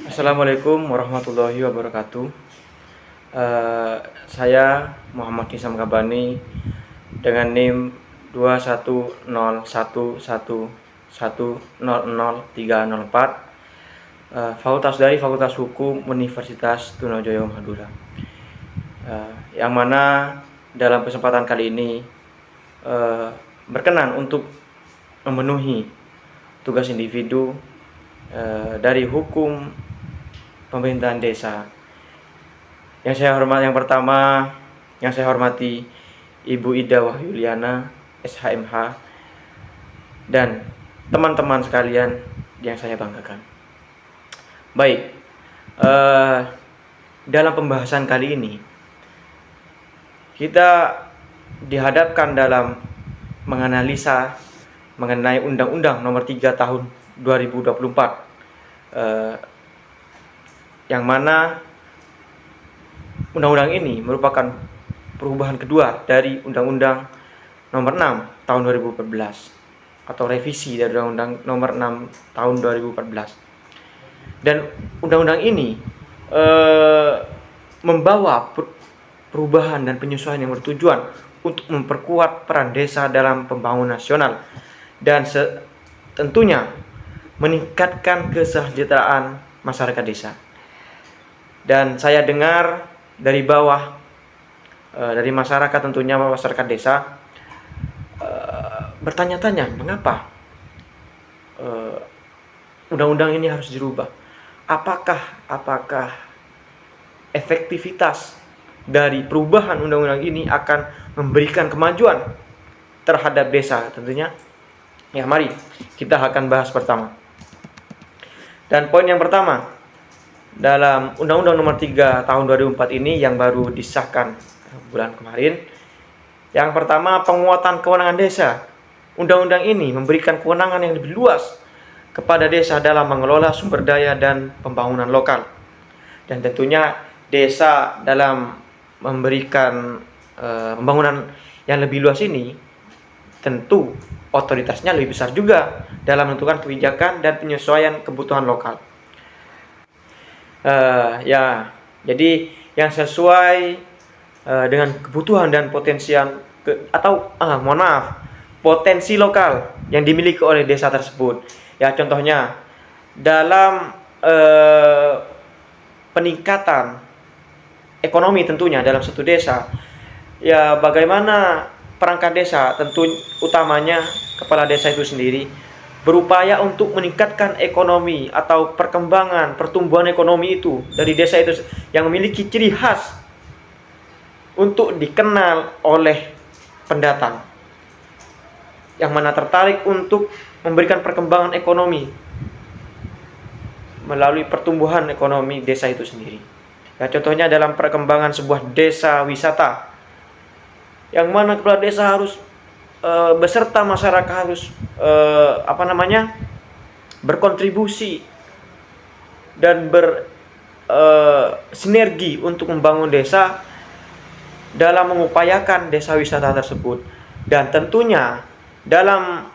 Assalamualaikum warahmatullahi wabarakatuh. Saya Muhammad Hisam Kabani dengan NIM 21011100304, Fakultas dari Fakultas Hukum Universitas Trunojoyo Madura. Yang mana dalam kesempatan kali ini berkenan untuk memenuhi tugas individu dari hukum pemerintahan desa. Yang saya hormati Ibu Ida Wahyuliana, SHMH, dan teman-teman sekalian yang saya banggakan. Baik, dalam pembahasan kali ini kita dihadapkan dalam menganalisa mengenai Undang-Undang Nomor 3 Tahun 2024, yang mana undang-undang ini merupakan perubahan kedua dari Undang-Undang Nomor 6 Tahun 2014 atau revisi dari Undang-Undang Nomor 6 Tahun 2014. Dan undang-undang ini membawa perubahan dan penyesuaian yang bertujuan untuk memperkuat peran desa dalam pembangunan nasional dan tentunya meningkatkan kesejahteraan masyarakat desa. Dan saya dengar dari bawah, dari masyarakat, tentunya masyarakat desa bertanya-tanya mengapa undang-undang ini harus dirubah. Apakah efektivitas dari perubahan undang-undang ini akan memberikan kemajuan terhadap desa? Tentunya ya, mari kita akan bahas pertama. Dan poin yang pertama, dalam Undang-Undang Nomor 3 Tahun 2004 ini yang baru disahkan bulan kemarin, yang pertama, penguatan kewenangan desa. Undang-undang ini memberikan kewenangan yang lebih luas kepada desa dalam mengelola sumber daya dan pembangunan lokal. Dan tentunya desa dalam memberikan pembangunan yang lebih luas ini, tentu otoritasnya lebih besar juga dalam menentukan kebijakan dan penyesuaian kebutuhan lokal. Jadi yang sesuai dengan kebutuhan dan potensi lokal yang dimiliki oleh desa tersebut. Ya, contohnya dalam peningkatan ekonomi tentunya dalam satu desa. Ya, bagaimana perangkat desa, tentu utamanya kepala desa itu sendiri, berupaya untuk meningkatkan ekonomi atau pertumbuhan ekonomi itu dari desa itu yang memiliki ciri khas untuk dikenal oleh pendatang, yang mana tertarik untuk memberikan perkembangan ekonomi melalui pertumbuhan ekonomi desa itu sendiri. Ya, contohnya dalam perkembangan sebuah desa wisata, yang mana kepala desa harus beserta masyarakat harus berkontribusi dan bersinergi untuk membangun desa dalam mengupayakan desa wisata tersebut. Dan tentunya dalam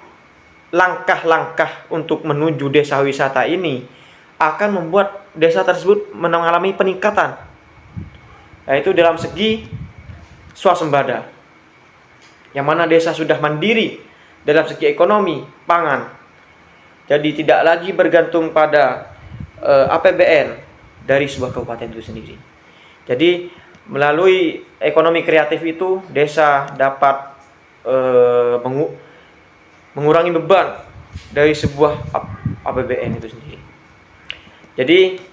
langkah-langkah untuk menuju desa wisata ini akan membuat desa tersebut mengalami peningkatan, yaitu dalam segi swasembada, yang mana desa sudah mandiri dalam segi ekonomi pangan, jadi tidak lagi bergantung pada APBN dari sebuah kabupaten itu sendiri. Jadi melalui ekonomi kreatif itu, desa dapat mengurangi beban dari sebuah APBN itu sendiri. Jadi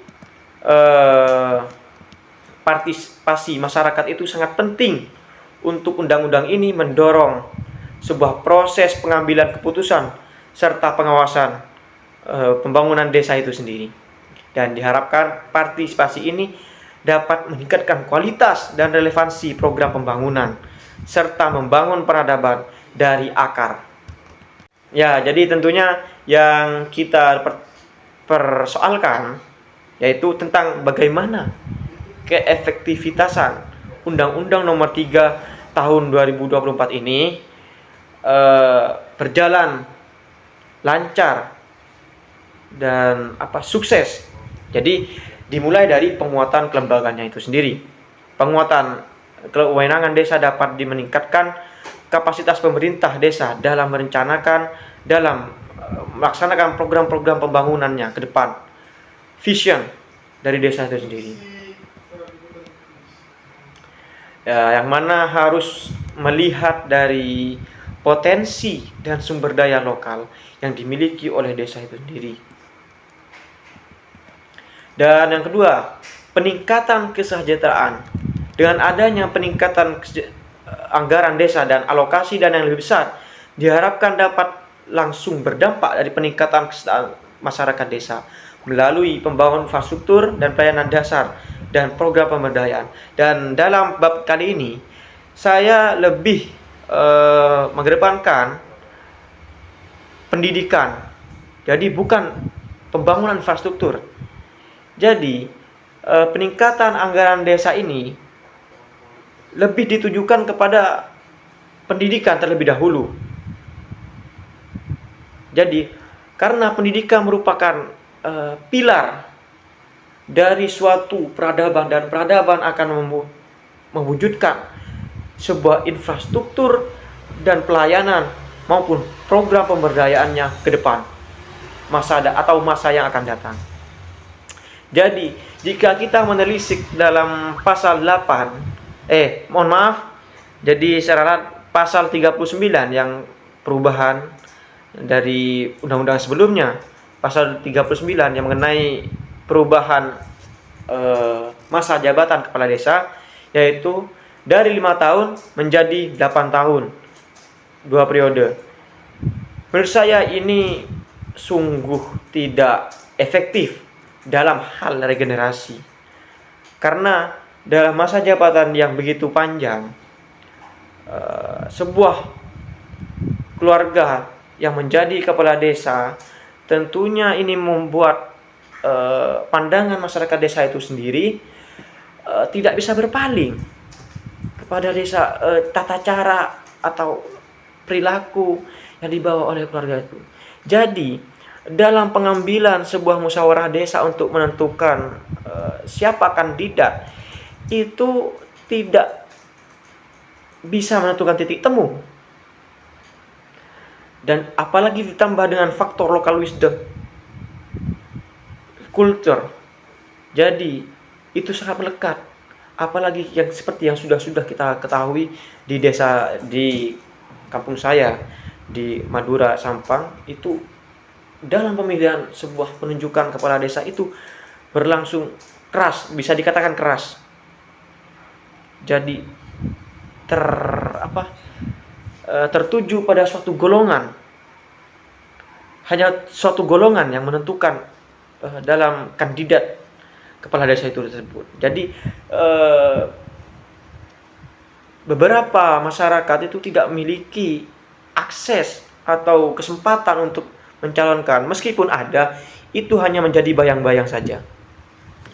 partisipasi masyarakat itu sangat penting untuk undang-undang ini mendorong sebuah proses pengambilan keputusan serta pengawasan pembangunan desa itu sendiri. Dan diharapkan partisipasi ini dapat meningkatkan kualitas dan relevansi program pembangunan serta membangun peradaban dari akar. Ya, jadi tentunya yang kita persoalkan yaitu tentang bagaimana keefektivitasan Undang-Undang Nomor 3 Tahun 2024 ini berjalan lancar dan sukses Jadi dimulai dari penguatan kelembagaannya itu sendiri. Penguatan kewenangan desa dapat meningkatkan kapasitas pemerintah desa dalam merencanakan, dalam melaksanakan program-program pembangunannya ke depan. Vision dari desa itu sendiri. Yang mana harus melihat dari potensi dan sumber daya lokal yang dimiliki oleh desa itu sendiri. Dan yang kedua, peningkatan kesejahteraan. Dengan adanya peningkatan anggaran desa dan alokasi dana yang lebih besar, diharapkan dapat langsung berdampak dari peningkatan kesejahteraan masyarakat desa melalui pembangunan infrastruktur dan pelayanan dasar dan program pemberdayaan. Dan dalam bab kali ini, saya lebih mengedepankan pendidikan. Jadi bukan pembangunan infrastruktur. Jadi peningkatan anggaran desa ini lebih ditujukan kepada pendidikan terlebih dahulu. Jadi karena pendidikan merupakan pilar dari suatu peradaban, dan peradaban akan mewujudkan sebuah infrastruktur dan pelayanan maupun program pemberdayaannya ke depan masa yang akan datang. Jadi, jika kita menelisik dalam pasal 8, jadi secara pasal 39 yang perubahan dari undang-undang sebelumnya, pasal 39 yang mengenai perubahan masa jabatan kepala desa, yaitu dari 5 tahun menjadi 8 tahun, 2 periode. Menurut saya ini sungguh tidak efektif dalam hal regenerasi, karena dalam masa jabatan yang begitu panjang, sebuah keluarga yang menjadi kepala desa tentunya ini membuat pandangan masyarakat desa itu sendiri tidak bisa berpaling kepada desa, tata cara atau perilaku yang dibawa oleh keluarga itu. Jadi dalam pengambilan sebuah musyawarah desa untuk menentukan siapa kandidat, itu tidak bisa menentukan titik temu. Dan apalagi ditambah dengan faktor local wisdom, culture. Jadi itu sangat melekat. Apalagi yang seperti yang sudah kita ketahui di desa, di kampung saya di Madura Sampang, itu dalam pemilihan sebuah penunjukan kepala desa itu berlangsung keras, bisa dikatakan keras. Jadi tertuju pada suatu golongan, hanya suatu golongan yang menentukan dalam kandidat kepala desa itu tersebut. Jadi beberapa masyarakat itu tidak memiliki akses atau kesempatan untuk mencalonkan, meskipun ada, itu hanya menjadi bayang-bayang saja.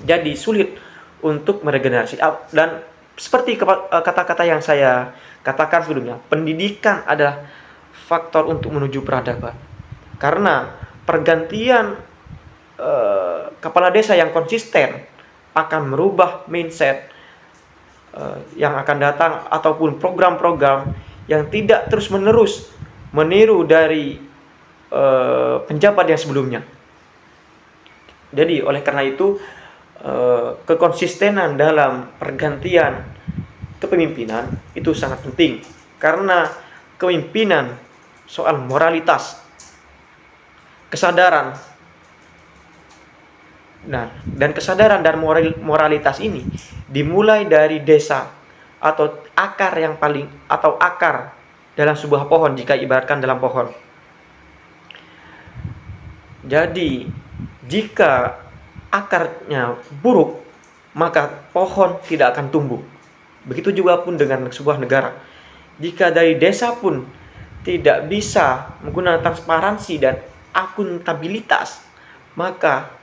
Jadi sulit untuk meregenerasi. Dan seperti kata-kata yang saya katakan sebelumnya, pendidikan adalah faktor untuk menuju peradaban. Karena pergantian kepala desa yang konsisten akan merubah mindset yang akan datang, ataupun program-program yang tidak terus-menerus meniru dari penjabat yang sebelumnya. Jadi oleh karena itu kekonsistenan dalam pergantian kepemimpinan itu sangat penting, karena kepemimpinan soal moralitas, kesadaran. Nah, dan kesadaran dan moralitas ini dimulai dari desa, atau akar dalam sebuah pohon, jika ibaratkan dalam pohon. Jadi jika akarnya buruk, maka pohon tidak akan tumbuh. Begitu juga pun dengan sebuah negara. Jika dari desa pun tidak bisa menggunakan transparansi dan akuntabilitas, maka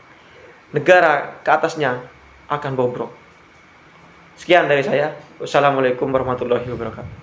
negara ke atasnya akan bobrok. Sekian dari saya. Wassalamualaikum warahmatullahi wabarakatuh.